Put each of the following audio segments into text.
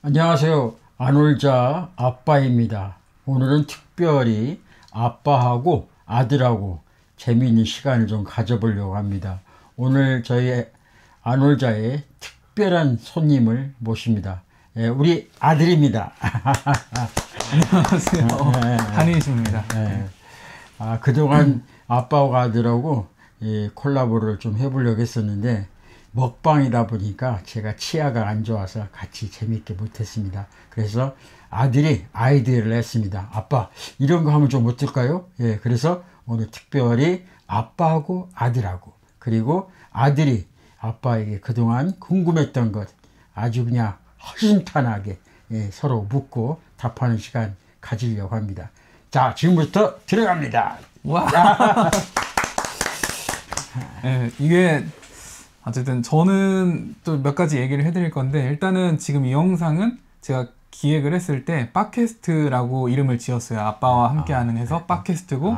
안녕하세요. 안올자 아빠입니다. 오늘은 특별히 아빠하고 아들하고 재미있는 시간을 좀 가져보려고 합니다. 오늘 저희 안올자의 특별한 손님을 모십니다. 우리 아들입니다. 안녕하세요. 한희식입니다. 그동안 아빠하고 아들하고 콜라보를 좀 해보려고 했었는데 먹방이다 보니까 제가 치아가 안 좋아서 같이 재밌게 못했습니다. 그래서 아들이 아이디어를 냈습니다. 아빠 이런 거 하면 좀 어떨까요? 그래서 오늘 특별히 아빠하고 아들하고 그리고 아들이 아빠에게 그동안 궁금했던 것 아주 그냥 허심탄회하게 서로 묻고 답하는 시간 가지려고 합니다. 자, 지금부터 들어갑니다. 와. 이게 어쨌든 저는 또 몇 가지 얘기를 해드릴 건데, 일단은 지금 이 영상은 제가 기획을 했을 때 팟캐스트라고 이름을 지었어요. 아빠와 함께하는 해서 팟캐스트고,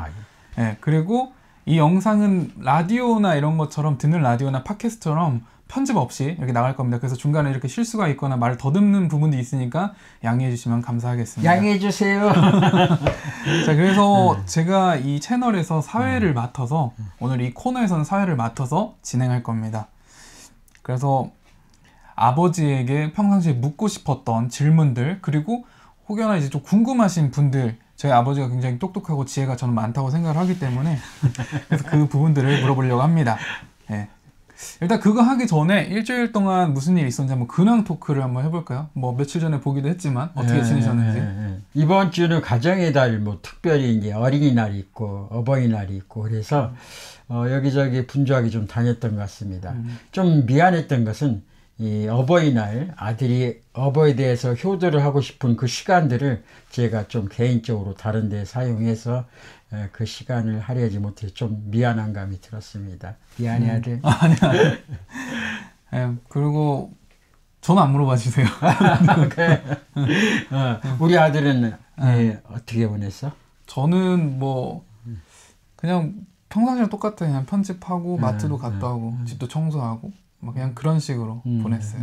그리고 이 영상은 라디오나 이런 것처럼 듣는 라디오나 팟캐스트처럼 편집 없이 이렇게 나갈 겁니다. 그래서 중간에 이렇게 실수가 있거나 말을 더듬는 부분도 있으니까 양해해 주시면 감사하겠습니다. 양해해 주세요. 자, 그래서 제가 이 채널에서 사회를 맡아서 오늘 이 코너에서는 사회를 맡아서 진행할 겁니다. 그래서 아버지에게 평상시에 묻고 싶었던 질문들, 그리고 혹여나 이제 좀 궁금하신 분들, 저희 아버지가 굉장히 똑똑하고 지혜가 저는 많다고 생각을 하기 때문에 그래서 그 부분들을 물어보려고 합니다. 일단 그거 하기 전에 일주일 동안 무슨 일이 있었는지 한번 근황 토크를 한번 해볼까요? 뭐 며칠 전에 보기도 했지만 어떻게 지내셨는지. 이번 주는 가정의 달, 뭐 특별히 이제 어린이날이 있고 어버이날이 있고 그래서 여기저기 분주하게 좀 다녔던 것 같습니다. 좀 미안했던 것은 이 어버이날 아들이 어버이에 대해서 효도를 하고 싶은 그 시간들을 제가 좀 개인적으로 다른 데 사용해서 그 시간을 할애하지 못해서 좀 미안한 감이 들었습니다. 미안해 아들. 아니야. 그리고 저는 안 물어봐 주세요. 그래. 우리 아들은 어떻게 보냈어? 저는 뭐 그냥 평상시랑 똑같아. 그냥 편집하고 마트도 갔다 오고 집도 청소하고 뭐 그냥 그런 식으로 보냈어요.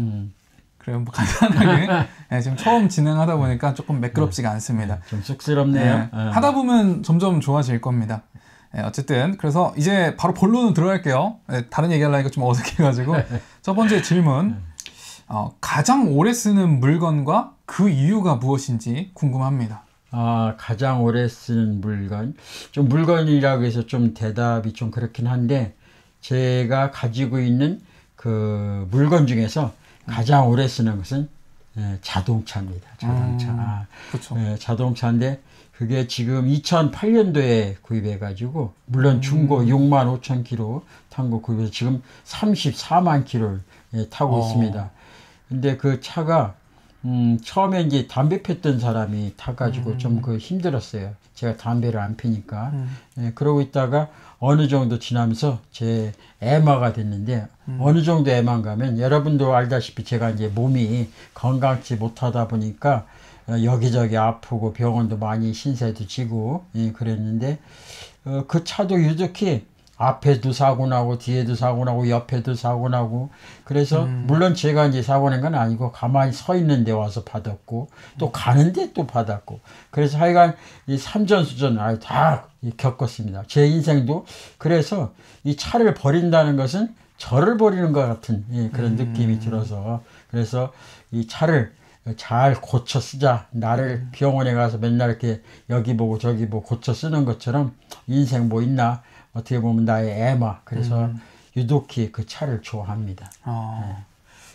그래요. 뭐 간단하게 지금 처음 진행하다 보니까 조금 매끄럽지가 않습니다. 좀 쑥스럽네요. 하다 보면 점점 좋아질 겁니다. 어쨌든 그래서 이제 바로 본론으로 들어갈게요. 다른 얘기하려니까 좀 어색해가지고 첫 번째 질문, 가장 오래 쓰는 물건과 그 이유가 무엇인지 궁금합니다. 가장 오래 쓰는 물건, 좀 물건이라고 해서 좀 대답이 좀 그렇긴 한데 제가 가지고 있는 그 물건 중에서 가장 오래 쓰는 것은 자동차입니다. 자동차. 그렇죠. 자동차인데 그게 지금 2008년도에 구입해 가지고 물론 중고 65,000km 탄 거 구입해서 지금 34만 km를 타고 있습니다. 근데 그 차가 처음에 이제 담배 폈던 사람이 타가지고 좀 그 힘들었어요. 제가 담배를 안 피니까. 그러고 있다가 어느 정도 지나면서 제 애마가 됐는데 어느 정도 애만 가면 여러분도 알다시피 제가 이제 몸이 건강치 못하다 보니까 여기저기 아프고 병원도 많이 신세도 지고 그랬는데 그 차도 유독히 앞에도 사고 나고 뒤에도 사고 나고 옆에도 사고 나고 그래서 물론 제가 이제 사고 낸 건 아니고 가만히 서 있는 데 와서 받았고 또 가는데 또 받았고 그래서 하여간 이 산전수전 다 겪었습니다. 제 인생도. 그래서 이 차를 버린다는 것은 저를 버리는 것 같은 그런 느낌이 들어서 그래서 이 차를 잘 고쳐 쓰자. 나를 병원에 가서 맨날 이렇게 여기 보고 저기 보고 고쳐 쓰는 것처럼 인생 뭐 있나. 어떻게 보면 나의 애마. 그래서 유독히 그 차를 좋아합니다.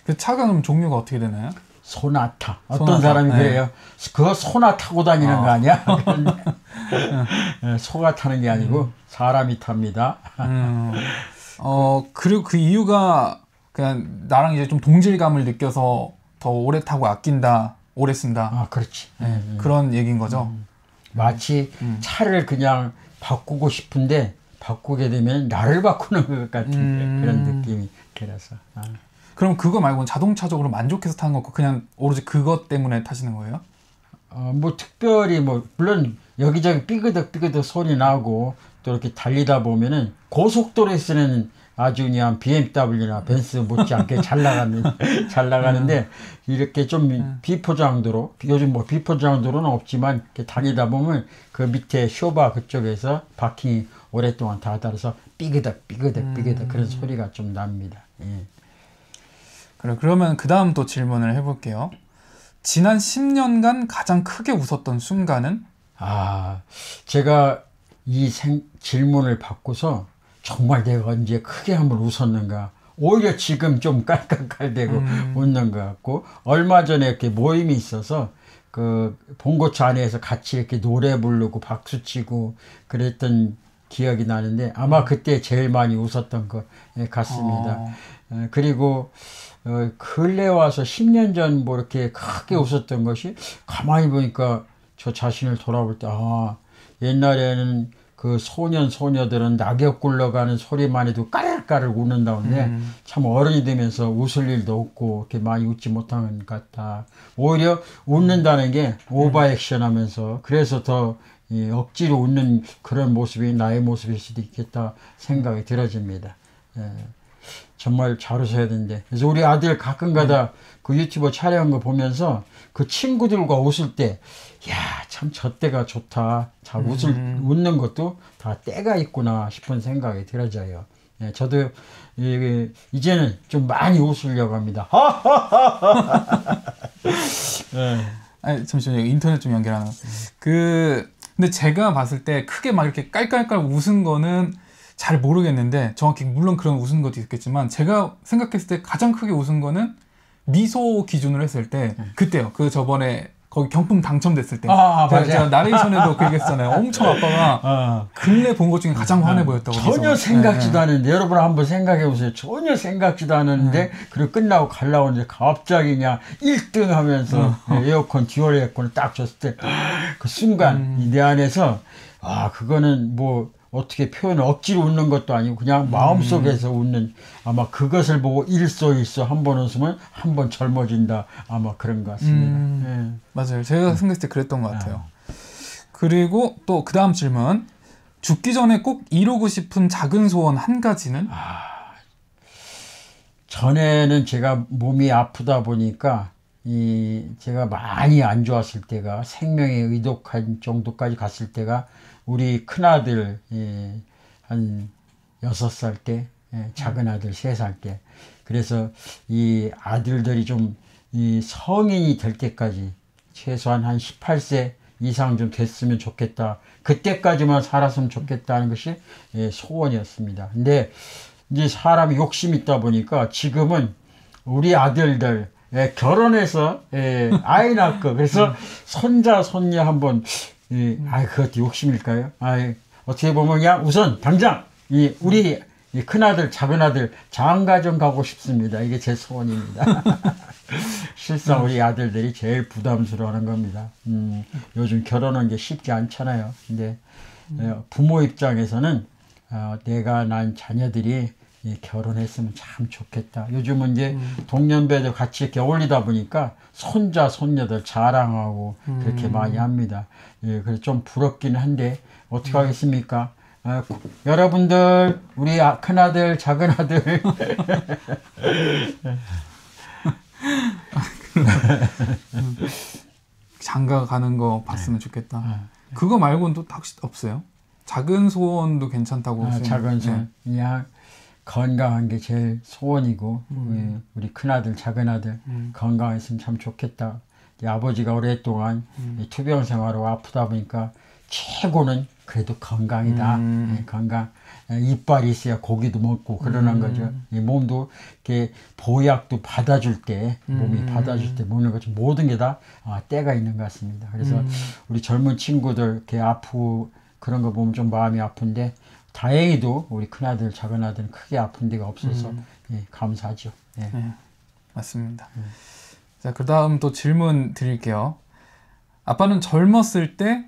그 차가 그럼 종류가 어떻게 되나요? 소나타. 어떤 사람이 그래요. 그거 소나 타고 다니는 거 아니야? 소가 타는 게 아니고 사람이 탑니다. 그리고 그 이유가 그냥 나랑 이제 좀 동질감을 느껴서 더 오래 타고 아낀다, 오래 쓴다. 그렇지. 그런 얘기인 거죠. 마치 차를 그냥 바꾸고 싶은데 바꾸게 되면 나를 바꾸는 것 같은 그런 느낌이 들어서. 그럼 그거 말고는 자동차적으로 만족해서 타는 거고 그냥 오로지 그것 때문에 타시는 거예요? 뭐 특별히 뭐 물론 여기저기 삐그덕 소리 나고 또 이렇게 달리다 보면은 고속도로에서는 아주 그냥 BMW나 벤츠 못지않게 잘 나가는데 이렇게 좀 비포장도로 요즘 뭐 비포장도로는 없지만 이렇게 다니다 보면 그 밑에 쇼바 그쪽에서 바퀴 오랫동안 닫아서 삐그덕 그런 소리가 좀 납니다. 예. 그래, 그러면 그 다음 또 질문을 해볼게요. 지난 10년간 가장 크게 웃었던 순간은? 제가 이 질문을 받고서 정말 내가 언제 크게 한번 웃었는가. 오히려 지금 좀 깔깔깔대고 웃는 것 같고, 얼마 전에 이렇게 모임이 있어서 그 봉고차 안에서 같이 이렇게 노래 부르고 박수 치고 그랬던 기억이 나는데 아마 그때 제일 많이 웃었던 것 같습니다. 그리고 근래 와서 10년 전 뭐 이렇게 크게 웃었던 것이 가만히 보니까 저 자신을 돌아볼 때 옛날에는 그 소녀들은 낙엽 굴러가는 소리만 해도 까르르 웃는다는데 참 어른이 되면서 웃을 일도 없고 이렇게 많이 웃지 못하는 것 같다. 오히려 웃는다는 게 오버액션 하면서 그래서 더 억지로 웃는 그런 모습이 나의 모습일 수도 있겠다 생각이 들어집니다. 정말 잘 웃어야 되는데. 그래서 우리 아들 가끔가다 그 유튜브 촬영한 거 보면서 그 친구들과 웃을 때, 참 저 때가 좋다. 잘 웃는 것도 다 때가 있구나 싶은 생각이 들어져요. 저도 이제는 좀 많이 웃으려고 합니다. 아니, 잠시만요. 인터넷 좀 연결하나. 근데 제가 봤을 때 크게 막 이렇게 깔깔깔 웃은 거는 잘 모르겠는데, 정확히 물론 그런 웃은 것도 있겠지만 제가 생각했을 때 가장 크게 웃은 거는 미소 기준으로 했을 때 그때요. 그 저번에 거기 경품 당첨됐을 때 제가 나레이션에도 그 얘기했잖아요. 엄청 아빠가 근래 본 것 중에 가장 환해 보였다고. 전혀 생각지도 않은데 여러분 한번 생각해 보세요. 전혀 생각지도 않았는데 그리고 끝나고 갈라오는데 갑자기 그냥 1등 하면서 에어컨 듀얼 에어컨을 딱 줬을 때 그 순간 내 안에서 그거는 뭐 어떻게 표현을 억지로 웃는 것도 아니고 그냥 마음속에서 웃는, 아마 그것을 보고 일소 한 번 웃으면 한 번 젊어진다, 아마 그런 것 같습니다. 맞아요. 제가 생각했을 때 그랬던 것 같아요. 그리고 또 그 다음 질문. 죽기 전에 꼭 이루고 싶은 작은 소원 한 가지는? 전에는 제가 몸이 아프다 보니까 제가 많이 안 좋았을 때가, 생명에 의독한 정도까지 갔을 때가 우리 큰아들 한 6살 때, 작은 아들 3살 때. 그래서 이 아들들이 좀 성인이 될 때까지 최소한 한 18세 이상 좀 됐으면 좋겠다. 그때까지만 살았으면 좋겠다는 것이 소원이었습니다. 근데 이제 사람이 욕심이 있다 보니까 지금은 우리 아들들 결혼해서 아이 낳고 그래서 손자 손녀 한번 그것도 욕심일까요? 어떻게 보면 그냥 우선 당장 우리 큰아들 작은아들 장가좀 가고 싶습니다. 이게 제 소원입니다. 실상 우리 아들들이 제일 부담스러워하는 겁니다. 요즘 결혼하는 게 쉽지 않잖아요. 근데 부모 입장에서는 내가 낳은 자녀들이 결혼했으면 참 좋겠다. 요즘은 이제 동년배들 같이 이렇게 어울리다 보니까 손자 손녀들 자랑하고 그렇게 많이 합니다. 그래서 좀 부럽기는 한데 어떻게 하겠습니까? 여러분들, 우리 큰아들 작은아들 장가 가는 거 봤으면 좋겠다. 그거 말고는 또 없어요? 작은 소원도 괜찮다고. 작은 소원 그냥 건강한 게 제일 소원이고, 우리 큰아들 작은아들 건강했으면 참 좋겠다. 아버지가 오랫동안 투병 생활로 아프다 보니까 최고는 그래도 건강이다. 건강. 이빨이 있어야 고기도 먹고 그러는 거죠. 이 몸도 이렇게 보약도 받아줄 때, 몸이 받아줄 때 먹는 것처럼 모든 게 다 때가 있는 것 같습니다. 그래서 우리 젊은 친구들 이렇게 아프고 그런 거 보면 좀 마음이 아픈데, 다행히도 우리 큰아들 작은아들은 크게 아픈 데가 없어서 감사하죠. 네, 맞습니다. 자, 그 다음 또 질문 드릴게요. 아빠는 젊었을 때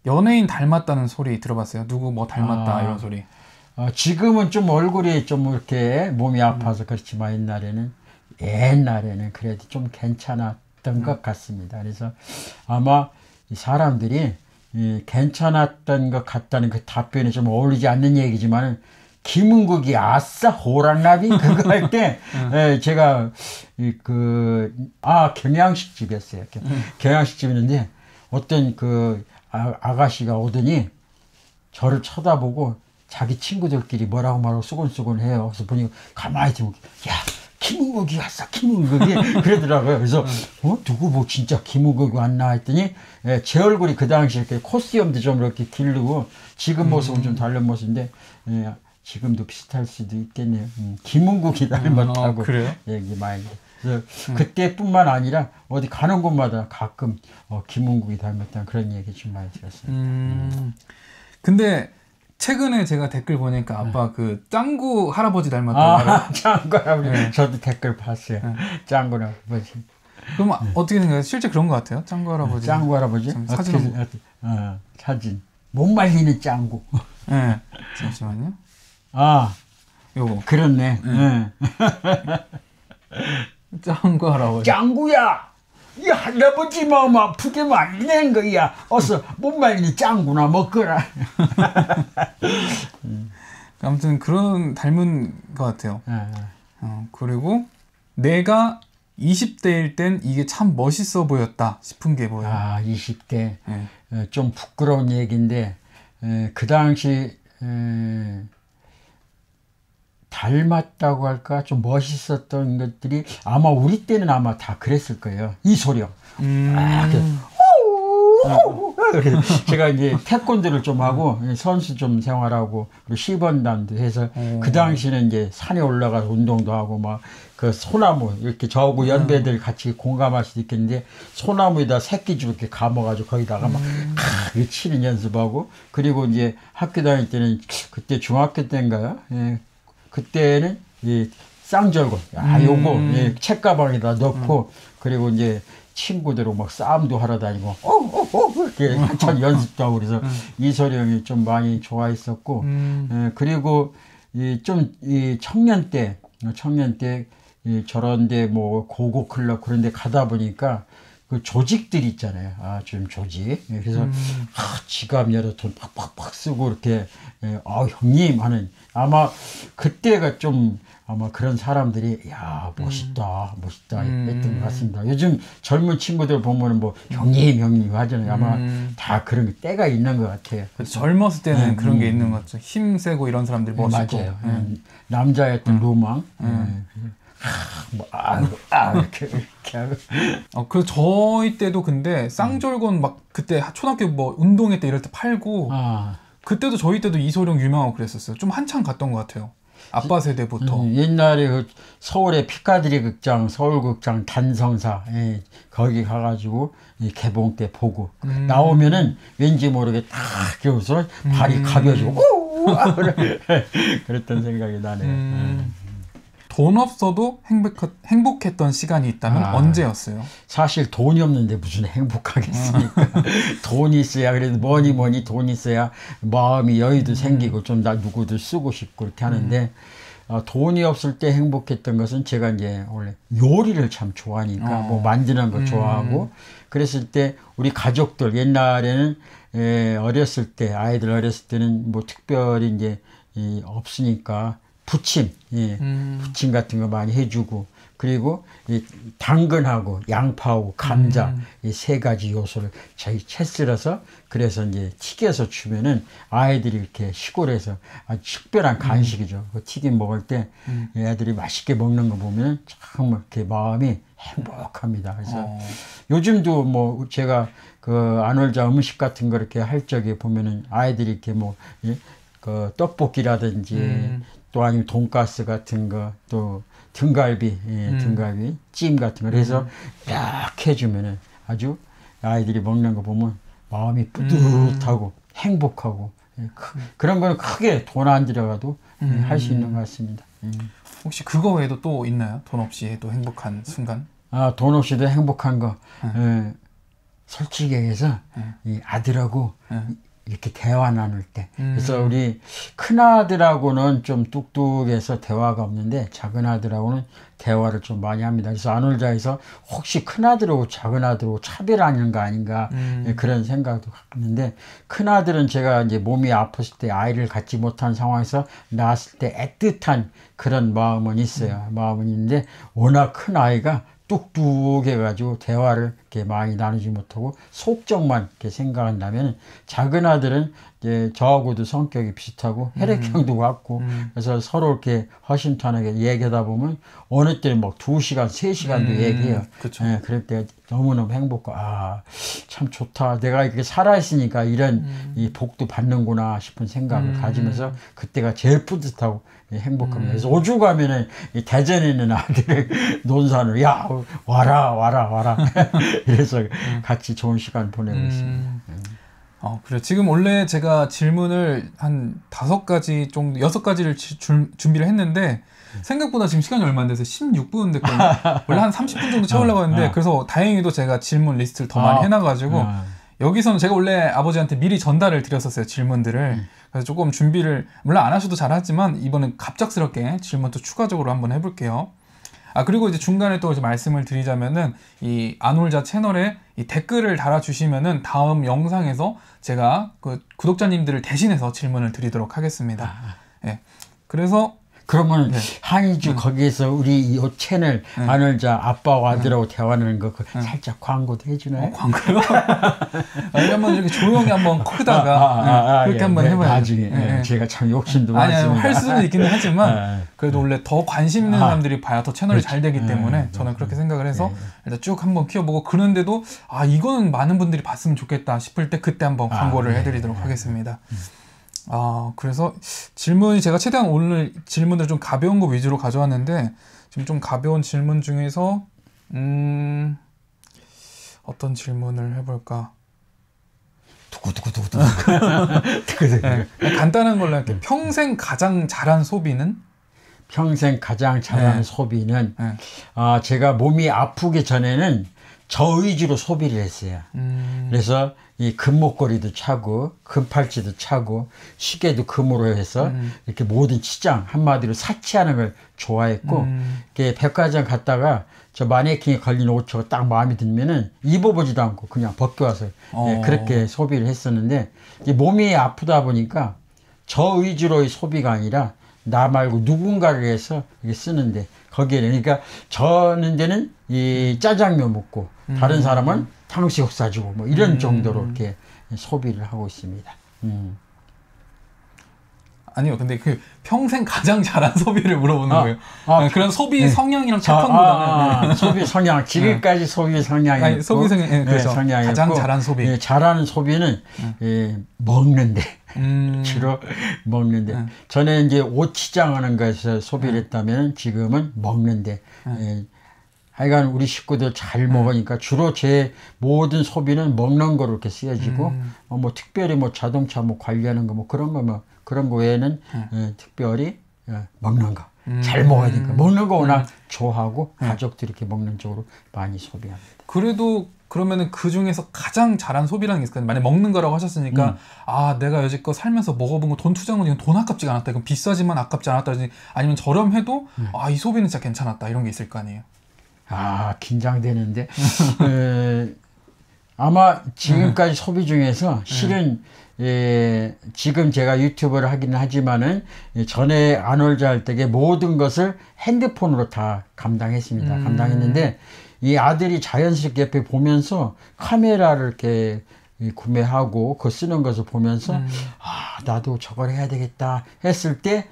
연예인 닮았다는 소리 들어봤어요? 누구 뭐 닮았다 이런 소리. 지금은 좀 얼굴이 좀 이렇게 몸이 아파서 그렇지만 옛날에는 그래도 좀 괜찮았던 것 같습니다. 그래서 아마 이 사람들이 괜찮았던 것 같다는 그 답변이 좀 어울리지 않는 얘기지만 김은국이 아싸 호랑나비 그거 할 때 제가 경양식집이었어요. 경양식집이었는데 어떤 그 아가씨가 오더니 저를 쳐다보고 자기 친구들끼리 뭐라고 말하고 수근수근 해요. 그래서 보니 가만히 있으면 야 김은국이 왔어 김은국이 그러더라고요. 그래서 누구 뭐 진짜 김은국이 왔나 했더니 제 얼굴이 그 당시에 이렇게 코스염도 좀 이렇게 기르고 지금 모습은 좀 다른 모습인데 지금도 비슷할 수도 있겠네요. 김은국이 닮았다고 그래요? 얘기 많이. 그래서 그때뿐만 아니라 어디 가는 곳마다 가끔 김은국이 닮았다는 그런 얘기 좀 많이 들었어요. 근데 최근에 제가 댓글 보니까 아빠 그 짱구 할아버지 닮았다고 말해요. 짱구 할아버지. 저도 댓글 봤어요. 짱구 할아버지. 그럼 어떻게 생각해요? 실제 그런 것 같아요? 짱구 할아버지. 짱구 할아버지? 사진. 사진. 못 말리는 짱구. 네. 잠시만요. 요거. 그렇네. 짱구 할아버지. 짱구야! 이 할아버지 마음 아프게 말리는 거야. 어서 못 말리는 짱구나 먹거라. 아무튼 그런 닮은 것 같아요. 그리고 내가 20대일 땐 이게 참 멋있어 보였다 싶은 게 뭐예요? 20대. 좀 부끄러운 얘기인데 그 당시 닮았다고 할까 좀 멋있었던 것들이 아마 우리 때는 아마 다 그랬을 거예요. 이소룡. 제가 이제 태권도를 좀 하고 선수 좀 생활하고 그리고 시범단도 해서 그 당시는 이제 산에 올라가서 운동도 하고 막 그 소나무 이렇게 저하고 연배들 같이 공감할 수도 있겠는데 소나무에다 새끼줄 이렇게 감아가지고 거기다가 막 치는 연습하고 그리고 이제 학교 다닐 때는 그때 중학교 때인가요? 그때는 이 쌍절곤, 요거 책가방에다 넣고 그리고 이제 친구들하고 막 싸움도 하러 다니고 이렇게 한참 연습도 하고 그래서 이소룡이 좀 많이 좋아했었고 그리고 이 청년 때 저런데 뭐 고고 클럽 그런데 가다 보니까 그 조직들 있잖아요. 좀 조직. 그래서 지갑 열어 돈 팍팍팍 쓰고 이렇게 형님 하는 아마 그때가 좀 아마 그런 사람들이 야 멋있다 했던 것 같습니다. 요즘 젊은 친구들 보면은 뭐 형님 하잖아요. 아마 다 그런 때가 있는 것 같아요. 젊었을 때는 그런 게 있는 것 같죠. 힘세고 이런 사람들 멋있고. 맞아요. 남자였던 로망. 이렇게 하고. 그 저희 때도 근데 쌍절곤 막 그때 초등학교 뭐 운동회 때 이럴 때 팔고 그때도 저희 때도 이소룡 유명하고 그랬었어요. 좀 한참 갔던 것 같아요. 아빠 세대부터. 옛날에 그 서울의 피카디리 극장, 서울극장 단성사 거기 가가지고 개봉 때 보고 나오면은 왠지 모르게 딱 겨워서 발이 가벼워지고 그랬던 생각이 나네요. 돈 없어도 행복했던 시간이 있다면 언제였어요? 사실 돈이 없는데 무슨 행복하겠습니까? 돈이 있어야 그래도 뭐니 돈이 있어야 마음이 여유도 생기고 좀 나 누구도 쓰고 싶고 이렇게 하는데 돈이 없을 때 행복했던 것은 제가 이제 원래 요리를 참 좋아하니까 뭐 만드는 거 좋아하고 그랬을 때 우리 가족들 옛날에는 어렸을 때 아이들 어렸을 때는 뭐 특별히 이제 없으니까 부침 같은 거 많이 해주고 그리고 이 당근하고 양파하고 감자 이 세 가지 요소를 저희 채 썰어서 그래서 이제 튀겨서 주면은 아이들이 이렇게 시골에서 아주 특별한 간식이죠. 그 튀김 먹을 때 애들이 맛있게 먹는 거 보면 정말 이렇게 마음이 행복합니다. 그래서 요즘도 뭐 제가 그 안월자 음식 같은 거 이렇게 할 적에 보면은 아이들이 이렇게 뭐 그 떡볶이라든지 또 아니면 돈가스 같은 거, 또 등갈비 찜 같은 걸 해서 이렇게 해주면은 아주 아이들이 먹는 거 보면 마음이 뿌듯하고 행복하고 그런 거는 크게 돈 안 들여가도 할 수 있는 것 같습니다. 혹시 그거 외에도 또 있나요? 돈 없이 해도 행복한 순간? 돈 없이도 행복한 거. 솔직히 얘기해서 이 아들하고 이렇게 대화 나눌 때. 그래서 우리 큰아들하고는 좀 뚝뚝해서 대화가 없는데 작은아들하고는 대화를 좀 많이 합니다. 그래서 안울자에서 혹시 큰아들하고 작은아들하고 차별하는 거 아닌가 그런 생각도 갖는데, 큰아들은 제가 이제 몸이 아팠을 때 아이를 갖지 못한 상황에서 낳았을 때 애틋한 그런 마음은 있어요. 마음은 있는데 워낙 큰 아이가 뚝뚝해가지고 대화를 이렇게 많이 나누지 못하고 속정만 이렇게 생각한다면, 작은 아들은 이제 저하고도 성격이 비슷하고 혈액형도 같고 그래서 서로 이렇게 허심탄회하게 얘기하다 보면 어느 때는 막 2시간, 3시간도 얘기해요. 예, 그럴 때 너무너무 행복하고 참 좋다. 내가 이렇게 살아있으니까 이런 이 복도 받는구나 싶은 생각을 가지면서 그때가 제일 뿌듯하고 행복합니다. 그래서 오주 가면은 이 대전에 있는 아들을 논산으로 야 와라 이래서 같이 좋은 시간 보내고 있습니다. 그래요. 지금 원래 제가 질문을 한 5가지 정도, 6가지를 준비를 했는데 생각보다 지금 시간이 얼마 안 돼서 16분 됐거든요. 원래 한 30분 정도 채우려고 했는데 그래서 다행히도 제가 질문 리스트를 더 많이 해놔가지고 여기서는 제가 원래 아버지한테 미리 전달을 드렸었어요, 질문들을. 그래서 조금 준비를 물론 안 하셔도 잘하지만 이번엔 갑작스럽게 질문 또 추가적으로 한번 해볼게요. 그리고 이제 중간에 또 이제 말씀을 드리자면은 이 안울자 채널에 이 댓글을 달아주시면은 다음 영상에서 제가 그 구독자님들을 대신해서 질문을 드리도록 하겠습니다. 예. 그래서 그러면 한이주 거기에서 우리 이 채널 안울자 아빠와 아들하고 대화하는 거 살짝 광고도 해주나요? 광고요? 한번 이렇게 조용히 한번 크다가 그렇게 한번 해봐요. 나중에 제가 참 욕심도 많습니다. 할 수는 있기는 하지만 그래도 원래 더 관심 있는 사람들이 봐야 더 채널이 잘 되기 때문에 저는 그렇게 생각을 해서 일단 쭉 한번 키워보고, 그런데도 이거는 많은 분들이 봤으면 좋겠다 싶을 때 그때 한번 광고를 해드리도록 하겠습니다. 그래서 질문이 제가 최대한 오늘 질문들 좀 가벼운 거 위주로 가져왔는데, 지금 좀 가벼운 질문 중에서 어떤 질문을 해볼까? 두구두구두구. 간단한 걸로 할게요. 평생 가장 잘한 소비는? 평생 가장 잘하는 소비는 제가 몸이 아프기 전에는 저 위주로 소비를 했어요. 그래서 이 금목걸이도 차고 금팔찌도 차고 시계도 금으로 해서 이렇게 모든 치장 한마디로 사치하는 걸 좋아했고, 이렇게 백화점 갔다가 저 마네킹에 걸린 옷이 딱 마음에 들면은 입어보지도 않고 그냥 벗겨와서 그렇게 소비를 했었는데, 이제 몸이 아프다 보니까 저 위주로의 소비가 아니라 나 말고 누군가를 위해서 쓰는데, 거기에는 그러니까 저는 데는 이 짜장면 먹고 다른 사람은 탕수육 사주고 뭐 이런 정도로 이렇게 소비를 하고 있습니다. 아니요, 근데 그 평생 가장 잘한 소비를 물어보는 거예요. 그런 소비 성향이랑 패턴보다는 소비 성향, 지금까지 소비 성향이 소비 성향, 그렇죠. 가장 잘한 소비. 잘하는 소비는 먹는데 주로 먹는데, 전에 이제 옷 치장하는 것에서 소비를 했다면 지금은 먹는데. 하여간 우리 식구들 잘 먹으니까 주로 제 모든 소비는 먹는 거로 이렇게 쓰여지고, 뭐 특별히 뭐 자동차 뭐 관리하는 거 뭐 그런 거 외에는 특별히 먹는 거 잘 먹어야 되니까 먹는 거 워낙 좋아하고 가족들이 이렇게 먹는 쪽으로 많이 소비합니다. 그래도 그러면은 그 중에서 가장 잘한 소비라는 게 있을까요? 만약 먹는 거라고 하셨으니까 내가 여지껏 살면서 먹어본 거 돈 투자한 건 이건 돈 아깝지가 않았다, 이건 비싸지만 아깝지 않았다든지, 아니면 저렴해도 이 소비는 진짜 괜찮았다, 이런 게 있을 거 아니에요? 긴장되는데 아마 지금까지 소비 중에서 실은 지금 제가 유튜브를 하기는 하지만은 전에 안울자 할 때에 모든 것을 핸드폰으로 다 감당했습니다. 감당했는데 이 아들이 자연스럽게 옆에 보면서 카메라를 이렇게 구매하고 그거 쓰는 것을 보면서 나도 저걸 해야 되겠다 했을 때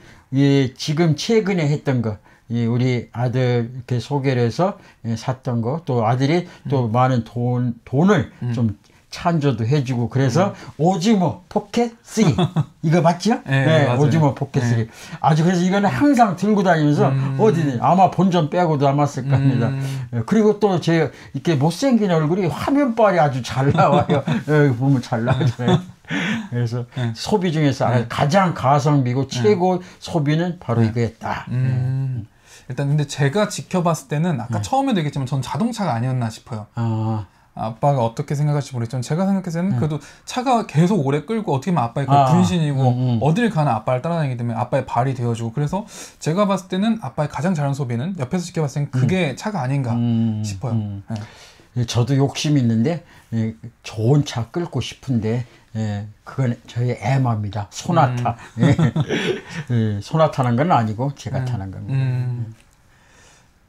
지금 최근에 했던 거, 우리 아들 이렇게 소개를 해서 샀던 거, 또 아들이 또 많은 돈을 좀 찬조도 해주고, 그래서 오즈모 포켓 3 이거 맞죠? 네, 오즈모 포켓 3 아주, 그래서 이거는 항상 들고 다니면서 어디든 아마 본전 빼고도 남았을 겁니다. 그리고 또 제 이렇게 못생긴 얼굴이 화면빨이 아주 잘 나와요. 여기 보면 잘 나오잖아요. 그래서 소비 중에서 가장 가성비고 최고 소비는 바로 이거였다. 일단 근데 제가 지켜봤을 때는 아까 처음에도 얘기했지만 전 자동차가 아니었나 싶어요. 아빠가 어떻게 생각할지 모르겠지만 제가 생각했을 때는 그래도 차가 계속 오래 끌고 어떻게 보면 아빠의 그 분신이고 어딜 가나 아빠를 따라다니기 때문에 아빠의 발이 되어주고 그래서 제가 봤을 때는 아빠의 가장 잘하는 소비는 옆에서 지켜봤을 때는 그게 차가 아닌가 싶어요. 예, 저도 욕심이 있는데 예, 좋은 차 끌고 싶은데 예, 그건 저희 애마입니다. 소나타. 예. 예, 소나타는 건 아니고 제가 타는 겁니다.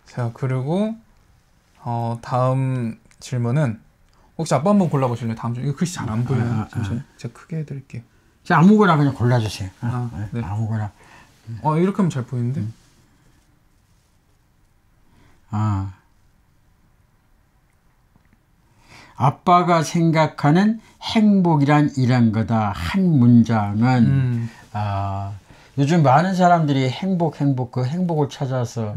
자, 그리고 다음 질문은 혹시 아빠 한번 골라보실래요? 다음 질문. 이거 글씨 잘 안 보여요. 잠시만요. 제가 크게 해드릴게요. 자, 아무거나 그냥 골라주세요. 네. 아무거나. 이렇게 하면 잘 보이는데? 아빠가 생각하는 행복이란 이런 거다. 한 문장은 요즘 많은 사람들이 그 행복을 찾아서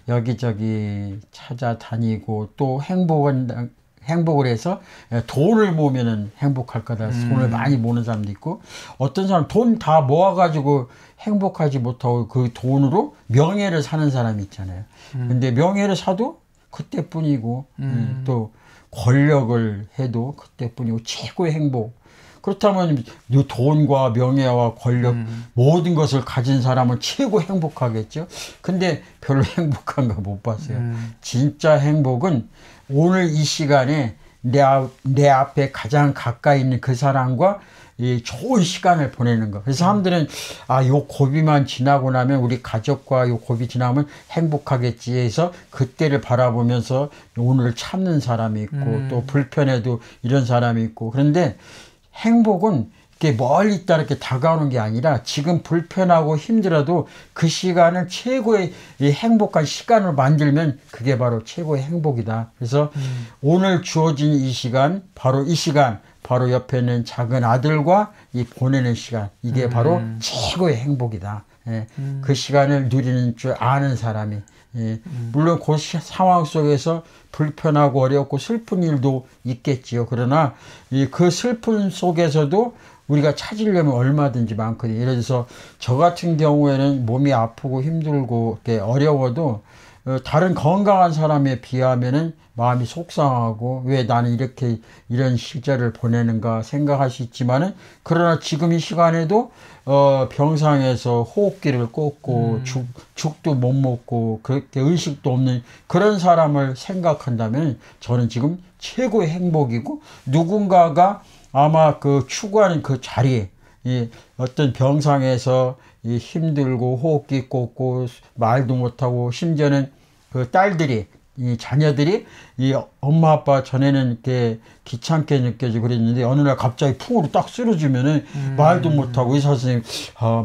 여기저기 찾아다니고 또 행복을 해서 돈을 모으면은 행복할 거다. 돈을 많이 모으는 사람도 있고 어떤 사람 돈 다 모아가지고 행복하지 못하고 그 돈으로 명예를 사는 사람이 있잖아요. 근데 명예를 사도 그때뿐이고 또 권력을 해도 그때뿐이고 최고의 행복. 그렇다면 이 돈과 명예와 권력 모든 것을 가진 사람은 최고 행복하겠죠. 근데 별로 행복한 거 못 봤어요. 진짜 행복은 오늘 이 시간에 내 앞에 가장 가까이 있는 그 사람과 이 좋은 시간을 보내는 거. 그래서 사람들은 요 고비만 지나고 나면 우리 가족과 요 고비 지나면 행복하겠지 해서 그때를 바라보면서 오늘을 참는 사람이 있고 또 불편해도 이런 사람이 있고 그런데 행복은 이렇게 멀리 있다 이렇게 다가오는 게 아니라 지금 불편하고 힘들어도 그 시간을 최고의 이 행복한 시간으로 만들면 그게 바로 최고의 행복이다. 그래서 오늘 주어진 이 시간, 바로 옆에 있는 작은 아들과 이 보내는 시간, 이게 바로 최고의 행복이다. 예, 그 시간을 누리는 줄 아는 사람이. 예, 물론 그 상황 속에서 불편하고 어렵고 슬픈 일도 있겠지요. 그러나 그 슬픈 속에서도 우리가 찾으려면 얼마든지 많거든요. 예를 들어서 저 같은 경우에는 몸이 아프고 힘들고 어려워도 다른 건강한 사람에 비하면은 마음이 속상하고 왜 나는 이런 시절을 보내는가 생각할 수 있지만은 그러나 지금 이 시간에도 병상에서 호흡기를 꽂고 죽도 못 먹고 그렇게 의식도 없는 그런 사람을 생각한다면 저는 지금 최고의 행복이고 누군가가 아마 그 추구하는 그 자리에 이 어떤 병상에서 이 힘들고 호흡기 꽂고 말도 못하고 심지어는 그 딸들이 이 자녀들이 이 엄마 아빠 전에는 이렇게 귀찮게 느껴지고 그랬는데 어느 날 갑자기 풍으로 딱 쓰러지면은 말도 못하고 의사 선생님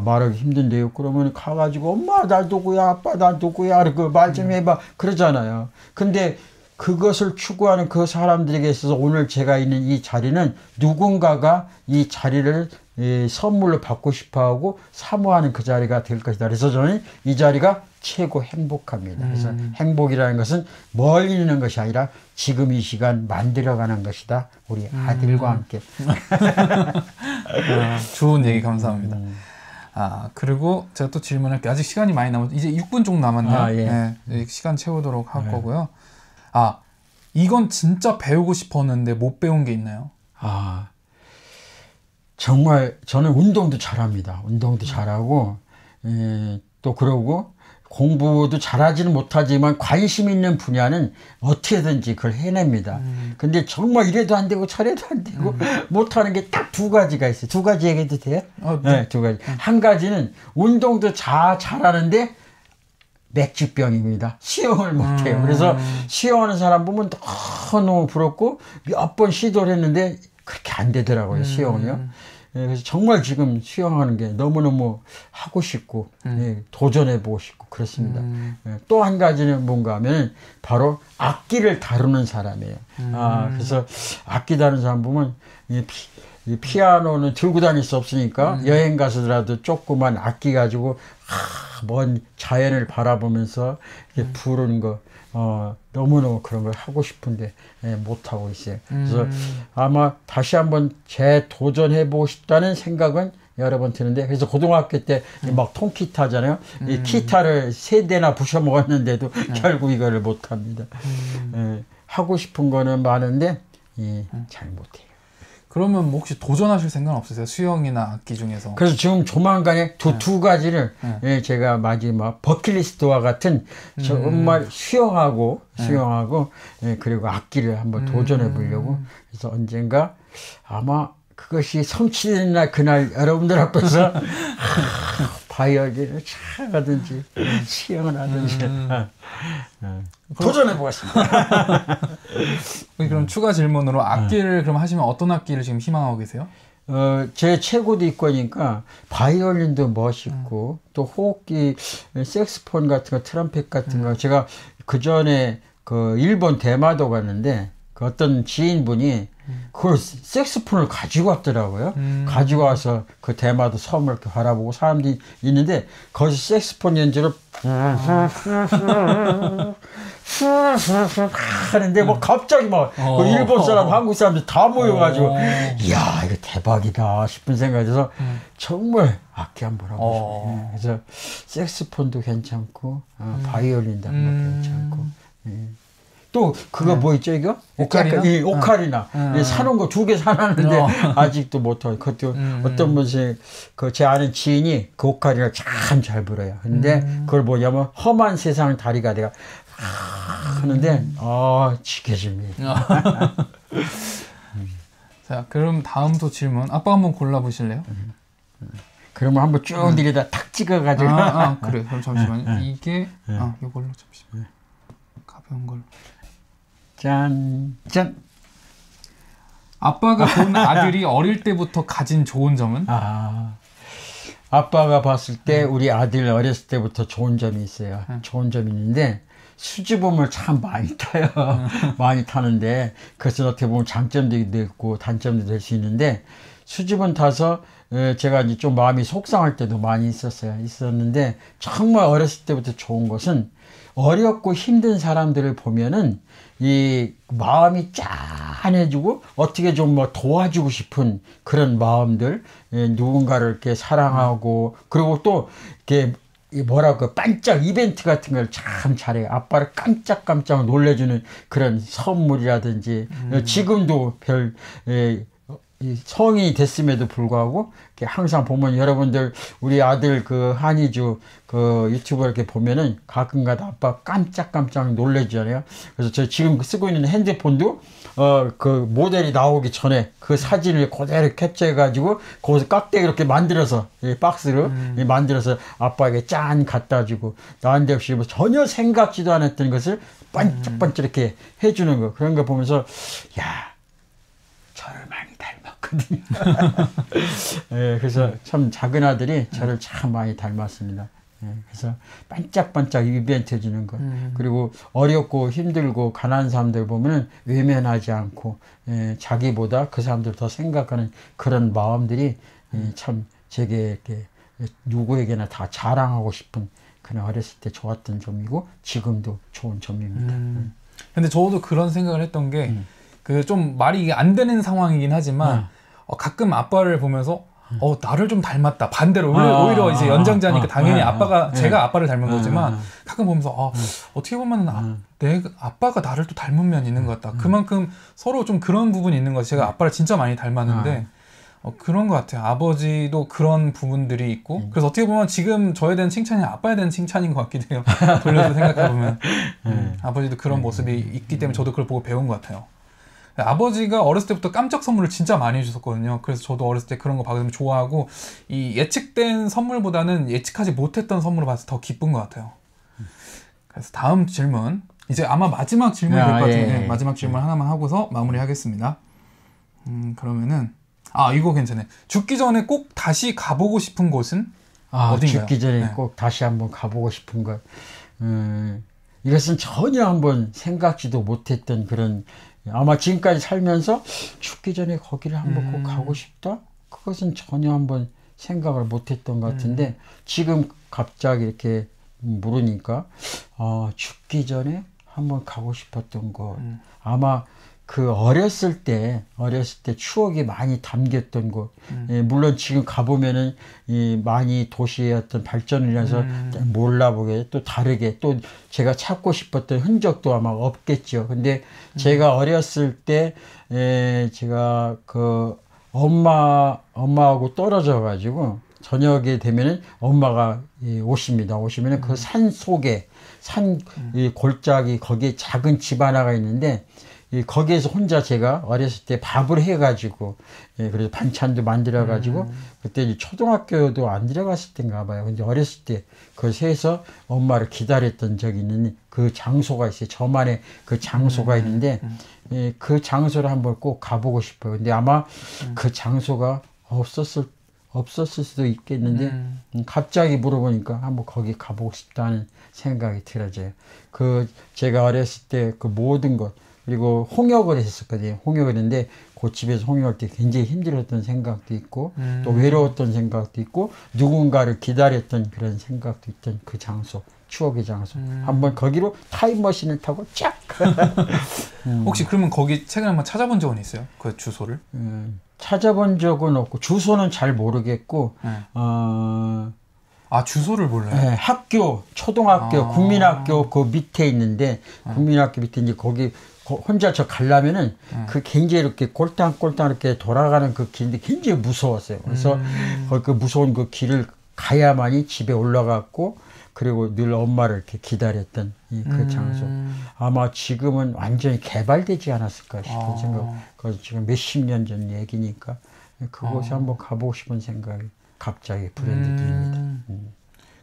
말하기 힘든데요. 그러면 가가지고 엄마 나 누구야 아빠 나 누구야 그 말 좀 해봐 그러잖아요. 근데 그것을 추구하는 그 사람들에게 있어서 오늘 제가 있는 이 자리는 누군가가 이 자리를 선물로 받고 싶어하고 사모하는 그 자리가 될 것이다. 그래서 저는 이 자리가 최고 행복합니다. 그래서 행복이라는 것은 멀리 있는 것이 아니라 지금 이 시간 만들어가는 것이다. 우리 아들과 함께. 좋은 얘기 감사합니다. 그리고 제가 또 질문할게요. 아직 시간이 많이 남았어요. 이제 6분 정도 남았네요. 예. 네, 시간 채우도록 할 거고요. 이건 진짜 배우고 싶었는데 못 배운 게 있나요? 정말 저는 운동도 잘합니다. 운동도 잘하고 또 그러고 공부도 잘하지는 못하지만 관심 있는 분야는 어떻게든지 그걸 해냅니다. 근데 정말 이래도 안 되고 저래도 안 되고 못하는 게 딱 두 가지가 있어요. 두 가지 얘기해도 돼요? 네, 두 가지. 한 가지는 운동도 잘하는데 맥주병입니다. 수영을 못해요. 그래서 수영하는 사람 보면 너무 부럽고 몇 번 시도를 했는데 그렇게 안 되더라고요. 수영은요. 그래서 정말 지금 수영하는 게 너무너무 하고 싶고 도전해보고 싶고 그렇습니다. 또 한 가지는 뭔가 하면 바로 악기를 다루는 사람이에요. 그래서 악기 다루는 사람 보면 이 피아노는 들고 다닐 수 없으니까 여행 가서라도 조그만 악기 가지고 먼 자연을 바라보면서 부르는 거 너무너무 그런 걸 하고 싶은데 못하고 있어요. 그래서 아마 다시 한번 재도전해보고 싶다는 생각은 여러 번 드는데 그래서 고등학교 때 막 통기타 하잖아요. 이 기타를 3대나 부셔먹었는데도 결국 이거를 못합니다. 하고 싶은 거는 많은데 예, 잘 못해요. 그러면 뭐 혹시 도전하실 생각은 없으세요? 수영이나 악기 중에서? 그래서 지금 조만간에 두 가지를 예, 제가 마지막 버킷리스트와 같은 정말 수영하고 예, 그리고 악기를 한번 도전해 보려고. 그래서 언젠가 아마 그것이 성취되는 날 그날 여러분들 앞에서 바이올린을 하든지 수영을 하든지 도전해 보겠습니다. 그럼 추가 질문으로 악기를 그럼 하시면 어떤 악기를 지금 희망하고 계세요? 제 최고 뒷거니까 바이올린도 멋있고 또 호흡기, 색스폰 같은 거, 트럼펫 같은 거. 제가 그 전에 그 일본 대마도 갔는데 그 어떤 지인분이 그걸 색스폰을 가지고 왔더라고요. 가지고 와서 그 대마도 섬을 이렇게 바라보고 사람들이 있는데 거기서 색스폰 연주를 하는데 뭐 갑자기 막 그 일본 사람, 한국 사람들 다 모여가지고 이야 이거 대박이다 싶은 생각이 들어서 정말 악기 한번 하고 싶어요. 그래서 색스폰도 괜찮고 바이올린도 한번 괜찮고. 또 그거 뭐 있죠 이거? 오카리나? 이 오카리나 사놓은 거 2개 사놨는데 아직도 못하고 그것도 어떤 분이 그 제 아는 지인이 그 오카리나 참 잘 불어요. 근데 그걸 뭐냐면 험한 세상 다리가 내가 하는데 지켜집니다. 자 그럼 다음 또 질문 아빠 한번 골라보실래요? 그러면 한번 쭉 내리다 탁 찍어가지고 그래 그럼 잠시만요. 이게 이걸로 잠시만 가벼운 걸로 짠. 아빠가 본 아들이 어릴 때부터 가진 좋은 점은? 아빠가 봤을 때 우리 아들 어렸을 때부터 좋은 점이 있어요. 좋은 점이 있는데 수줍음을 참 많이 타요. 많이 타는데 그것은 어떻게 보면 장점도 있고 단점도 될 수 있는데 수줍음 타서 제가 이제 좀 마음이 속상할 때도 많이 있었는데 정말 어렸을 때부터 좋은 것은 어렵고 힘든 사람들을 보면은 이 마음이 짠해지고 어떻게 좀 뭐 도와주고 싶은 그런 마음들, 누군가를 이렇게 사랑하고 그리고 또 이렇게 뭐랄까 반짝 이벤트 같은 걸 참 잘해요. 아빠를 깜짝깜짝 놀래주는 그런 선물이라든지 지금도 성인이 됐음에도 불구하고 항상 보면 여러분들 우리 아들 그 한이주 그 유튜브 이렇게 보면은 가끔가다 아빠 깜짝깜짝 놀래잖아요. 그래서 저 지금 쓰고 있는 핸드폰도 그 모델이 나오기 전에 그 사진을 그대로 캡처해 가지고 거기서 깍대기 이렇게 만들어서 박스로 만들어서 아빠에게 짠 갖다 주고 나한테 없이 뭐 전혀 생각지도 않았던 것을 반짝반짝 이렇게 해주는 거 그런 거 보면서 야 저를 많이 닮았거든요. 그래서 참 작은 아들이 저를 참 많이 닮았습니다. 그래서 반짝반짝 이벤트 해주는 것 그리고 어렵고 힘들고 가난한 사람들 보면 외면하지 않고 자기보다 그 사람들 더 생각하는 그런 마음들이 참 제게 이렇게 누구에게나 다 자랑하고 싶은 그런 어렸을 때 좋았던 점이고 지금도 좋은 점입니다. 근데 저도 그런 생각을 했던 게 그 좀 말이 이게 안 되는 상황이긴 하지만 가끔 아빠를 보면서 나를 좀 닮았다. 반대로 오히려 이제 연장자니까 당연히 아빠가 제가 아빠를 닮은 거지만 가끔 보면서 어떻게 보면 내 아빠가 나를 또 닮은 면이 있는 것 같다. 그만큼 서로 좀 그런 부분이 있는 것 같아요. 제가 아빠를 진짜 많이 닮았는데 그런 것 같아요. 아버지도 그런 부분들이 있고 그래서 어떻게 보면 지금 저에 대한 칭찬이 아빠에 대한 칭찬인 것 같기도 해요. 돌려서 생각해보면 아버지도 그런 모습이 있기 때문에 저도 그걸 보고 배운 것 같아요. 아버지가 어렸을 때부터 깜짝 선물을 진짜 많이 해주셨거든요. 그래서 저도 어렸을 때 그런 거 받으면 좋아하고 이 예측된 선물보다는 예측하지 못했던 선물을 받아서 더 기쁜 것 같아요. 그래서 다음 질문 이제 아마 마지막 질문이 될 것 같은데 마지막 질문 하나만 하고서 마무리하겠습니다. 그러면은 이거 괜찮네. 죽기 전에 꼭 다시 가보고 싶은 곳은 어딘가요? 죽기 전에 꼭 다시 한번 가보고 싶은 것 이것은 전혀 한번 생각지도 못했던 그런 아마 지금까지 살면서 죽기 전에 거기를 한번 꼭 가고 싶다? 그것은 전혀 한번 생각을 못했던 것 같은데 지금 갑자기 이렇게 물으니까 죽기 전에 한번 가고 싶었던 것 아마 그 어렸을 때 추억이 많이 담겼던 곳. 예, 물론 지금 가보면은 많이 도시의 어떤 발전을 해서 몰라보게 또 다르게 또 제가 찾고 싶었던 흔적도 아마 없겠죠. 근데 제가 어렸을 때 제가 그 엄마하고 떨어져 가지고 저녁에 되면은 엄마가 오십니다. 오시면은 그 산 속에 이 골짜기 거기에 작은 집 하나가 있는데 거기에서 혼자 제가 어렸을 때 밥을 해가지고 그래서 반찬도 만들어가지고 그때 이제 초등학교도 안 들어갔을 때인가 봐요. 근데 어렸을 때 그래서 해서 엄마를 기다렸던 적이 있는 그 장소가 있어요. 저만의 그 장소가 있는데 그 장소를 한번 꼭 가보고 싶어요. 근데 아마 그 장소가 없었을 수도 있겠는데 갑자기 물어보니까 한번 거기 가보고 싶다는 생각이 들어져요. 그 제가 어렸을 때 그 모든 것 그리고 홍역을 했었거든요. 홍역을 했는데 그 집에서 홍역할 때 굉장히 힘들었던 생각도 있고 또 외로웠던 생각도 있고 누군가를 기다렸던 그런 생각도 있던 그 장소, 추억의 장소. 한번 거기로 타임머신을 타고 쫙. 혹시 그러면 거기 최근에 한번 찾아본 적은 있어요? 그 주소를? 찾아본 적은 없고 주소는 잘 모르겠고 주소를 몰라요? 네, 학교, 초등학교, 국민학교 그 밑에 있는데 국민학교 밑에 이제 거기 혼자 저 가려면은 그 굉장히 이렇게 꼴땅꼴땅 이렇게 돌아가는 그 길인데 굉장히 무서웠어요. 그래서 그 무서운 그 길을 가야만이 집에 올라갔고 그리고 늘 엄마를 이렇게 기다렸던 그 장소. 아마 지금은 완전히 개발되지 않았을까 싶은 생각. 그래서 지금 몇십 년 전 얘기니까 그곳에 한번 가보고 싶은 생각이 갑자기 불현듯입니다.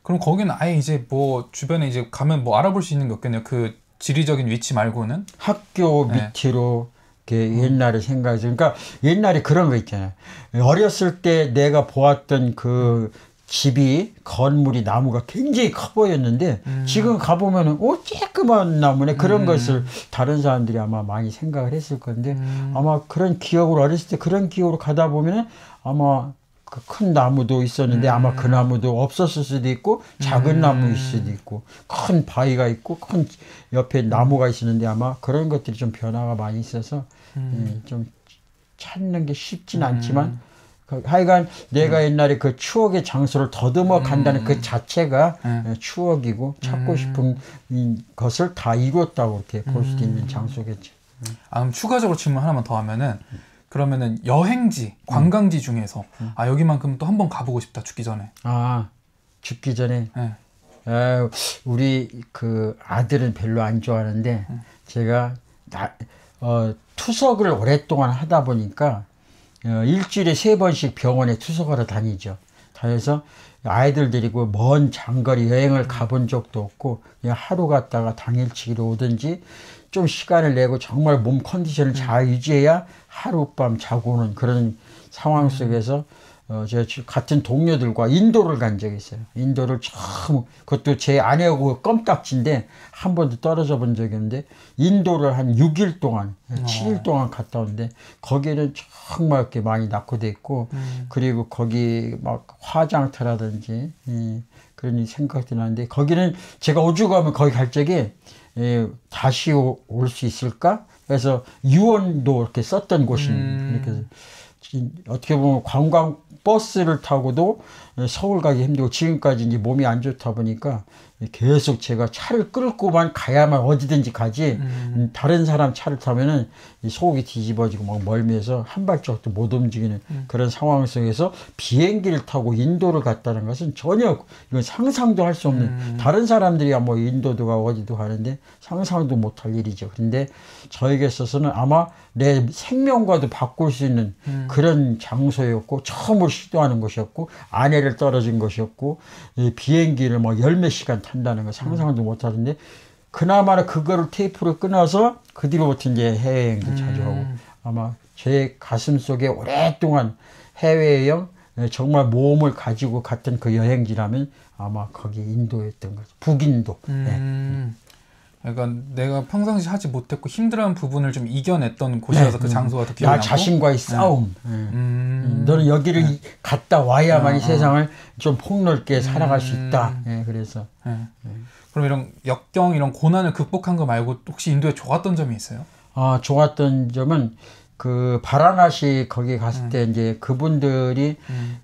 그럼 거기는 아예 이제 뭐 주변에 이제 가면 뭐 알아볼 수 있는 게 없겠네요. 그 지리적인 위치 말고는? 학교 밑으로 옛날에 생각해서 그러니까 옛날에 그런 거 있잖아요. 어렸을 때 내가 보았던 그 집이 건물이 나무가 굉장히 커 보였는데 지금 가보면은 쬐끄만 나무네. 그런 것을 다른 사람들이 아마 많이 생각을 했을 건데 아마 그런 기억으로 어렸을 때 그런 기억으로 가다 보면은 아마 그 큰 나무도 있었는데 아마 그 나무도 없었을 수도 있고 작은 나무일 수도 있고 큰 바위가 있고 큰 옆에 나무가 있었는데 아마 그런 것들이 좀 변화가 많이 있어서 좀 찾는 게 쉽진 않지만 하여간 내가 옛날에 그 추억의 장소를 더듬어 간다는 그 자체가 추억이고 찾고 싶은 것을 다 이뤘다고 이렇게 볼 수도 있는 장소겠죠. 그럼 추가적으로 질문 하나만 더 하면은 그러면은 여행지, 관광지 중에서 여기만큼 또 한번 가보고 싶다 죽기 전에. 죽기 전에. 네. 우리 그 아들은 별로 안 좋아하는데 제가 투석을 오랫동안 하다 보니까 일주일에 3번씩 병원에 투석하러 다니죠. 다녀서 아이들 데리고 먼 장거리 여행을 가본 적도 없고 그냥 하루 갔다가 당일치기로 오든지 좀 시간을 내고 정말 몸 컨디션을 잘 유지해야 하룻밤 자고 오는 그런 상황 속에서 제가 같은 동료들과 인도를 간 적이 있어요. 인도를 처음, 그것도 제 아내하고 껌딱지인데 한 번도 떨어져 본 적이 없는데 인도를 한 6일 동안, 7일 동안 갔다 오는데 거기는 정말 이렇게 많이 낙후돼 있고 그리고 거기 막 화장터라든지 그런 생각도 나는데 거기는 제가 오죽하면 거기 갈 적에 다시 올 수 있을까? 그래서 유언도 이렇게 썼던 곳인 이렇게 어떻게 보면 관광 버스를 타고도 서울 가기 힘들고 지금까지 이제 몸이 안 좋다 보니까 계속 제가 차를 끌고만 가야만 어디든지 가지 다른 사람 차를 타면은 속이 뒤집어지고 막 멀미해서 한 발짝도 못 움직이는 그런 상황 속에서 비행기를 타고 인도를 갔다는 것은 전혀 이건 상상도 할 수 없는 다른 사람들이야 뭐 인도도 가고 어디도 가는데 상상도 못할 일이죠. 그런데 저에게 있어서는 아마 내 생명과도 바꿀 수 있는 그런 장소였고 처음으로 시도하는 것이었고 아내를 떨어진 것이었고 비행기를 뭐 10몇 시간 탄다는 거 상상도 못하는데 그나마나 그거를 테이프로 끊어서 그 뒤로부터 이제 해외여행도 자주 하고 아마 제 가슴 속에 오랫동안 해외여행 정말 모험을 가지고 갔던 그 여행지라면 아마 거기 인도였던 거죠. 북인도. 그러니까 내가 평상시 하지 못했고 힘들어하는 부분을 좀 이겨냈던 곳이라서 그 장소가 더 기억이 나 나고 자신과의 싸움. 너는 여기를 갔다 와야만 이 세상을 좀 폭넓게 살아갈 수 있다. 그래서 그럼 이런 역경 이런 고난을 극복한 거 말고 혹시 인도에 좋았던 점이 있어요? 좋았던 점은 그 바라나시 거기 갔을 때 이제 그분들이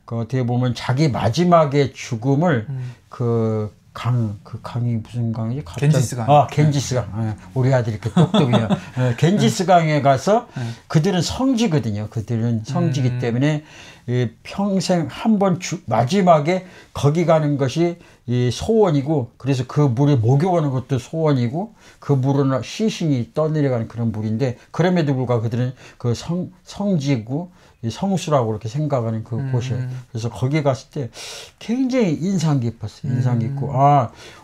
그 어떻게 보면 자기 마지막의 죽음을 그 강이 무슨 강이지? 갑자기. 겐지스강. 겐지스강. 우리 아들이 이렇게 똑똑해요. 겐지스강에 가서 그들은 성지거든요. 그들은 성지기 때문에 평생 한 번 마지막에 거기 가는 것이 이 소원이고, 그래서 그 물에 목욕하는 것도 소원이고, 그 물은 시신이 떠내려가는 그런 물인데, 그럼에도 불구하고 그들은 그 성지고 성수라고 그렇게 생각하는 그 곳이에요. 그래서 거기 갔을 때 굉장히 인상 깊었어요. 인상 깊고,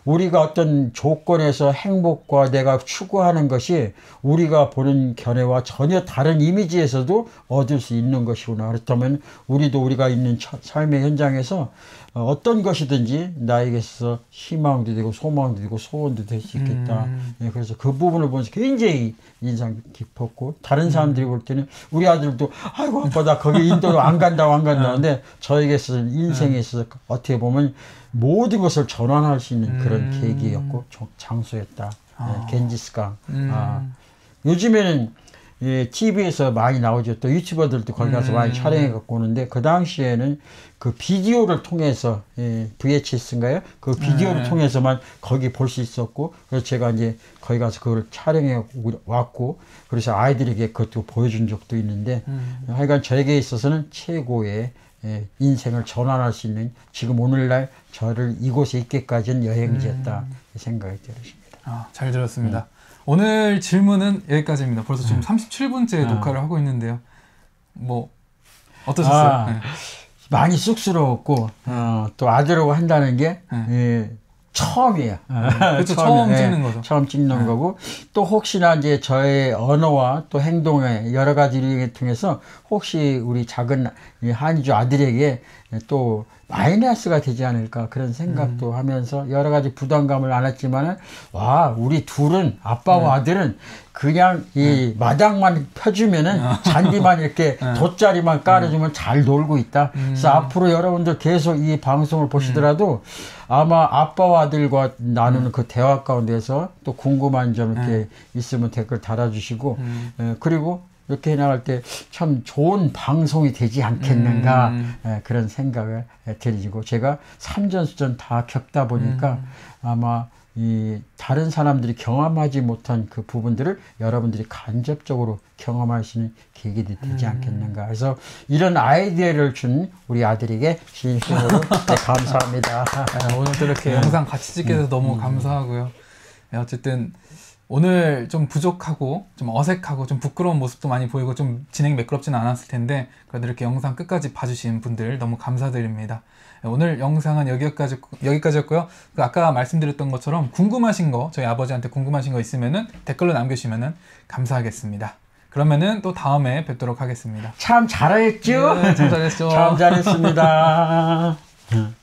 우리가 어떤 조건에서 행복과 내가 추구하는 것이 우리가 보는 견해와 전혀 다른 이미지에서도 얻을 수 있는 것이구나. 그렇다면 우리도 우리가 있는 삶의 현장에서 어떤 것이든지 나에게 있어서 희망도 되고 소망도 되고 소원도 될 수 있겠다. 그래서 그 부분을 보면서 굉장히 인상 깊었고, 다른 사람들이 볼 때는 우리 아들도 아이고 아빠 나 거기 인도로 안 간다고 하는데 저에게 있어서 인생에 있어서 어떻게 보면 모든 것을 전환할 수 있는 그런 계기였고 장소였다. 겐지스강. 요즘에는 TV에서 많이 나오죠. 또 유튜버들도 거기 가서 많이 촬영해 갖고 오는데, 그 당시에는 그 비디오를 통해서, VHS인가요? 그 비디오를 통해서만 거기 볼 수 있었고, 그래서 제가 이제 거기 가서 그걸 촬영해 왔고, 그래서 아이들에게 그것도 보여준 적도 있는데, 하여간 저에게 있어서는 최고의 인생을 전환할 수 있는, 지금 오늘날 저를 이곳에 있게까지는 여행지였다 생각이 들었습니다. 잘 들었습니다. 오늘 질문은 여기까지입니다. 벌써 지금 37분째 녹화를 하고 있는데요. 뭐 어떠셨어요? 많이 쑥스러웠고, 또 아들하고 한다는 게 처음이에요. 그렇죠. 처음 찍는 거죠. 처음 찍는 거고, 또 혹시나 이제 저의 언어와 또 행동의 여러 가지를 통해서 혹시 우리 작은 한이주 아들에게 또 마이너스가 되지 않을까 그런 생각도 하면서 여러 가지 부담감을 안았지만은, 우리 둘은 아빠와 아들은 그냥 이 마당만 펴주면은 잔디만 이렇게 돗자리만 깔아주면 잘 놀고 있다. 그래서 앞으로 여러분들 계속 이 방송을 보시더라도 아마 아빠와 아들과 나누는 그 대화 가운데서 또 궁금한 점 이렇게 있으면 댓글 달아주시고, 그리고 이렇게 해나갈 때 참 좋은 방송이 되지 않겠는가 그런 생각을 드리고, 제가 산전수전 다 겪다 보니까 아마 이 다른 사람들이 경험하지 못한 그 부분들을 여러분들이 간접적으로 경험할 수 있는 계기가 되지 않겠는가. 그래서 이런 아이디어를 준 우리 아들에게 진심으로 감사합니다. 오늘 또 이렇게 영상 같이 찍게 돼서 너무 감사하고요. 어쨌든 오늘 좀 부족하고 좀 어색하고 좀 부끄러운 모습도 많이 보이고 좀 진행이 매끄럽지는 않았을 텐데, 그래도 이렇게 영상 끝까지 봐주신 분들 너무 감사드립니다. 오늘 영상은 여기까지였고요. 아까 말씀드렸던 것처럼 궁금하신 거, 저희 아버지한테 궁금하신 거 있으면은 댓글로 남겨주시면은 감사하겠습니다. 그러면은 또 다음에 뵙도록 하겠습니다. 참 잘했죠? 네, 참 잘했죠. 참 잘했습니다.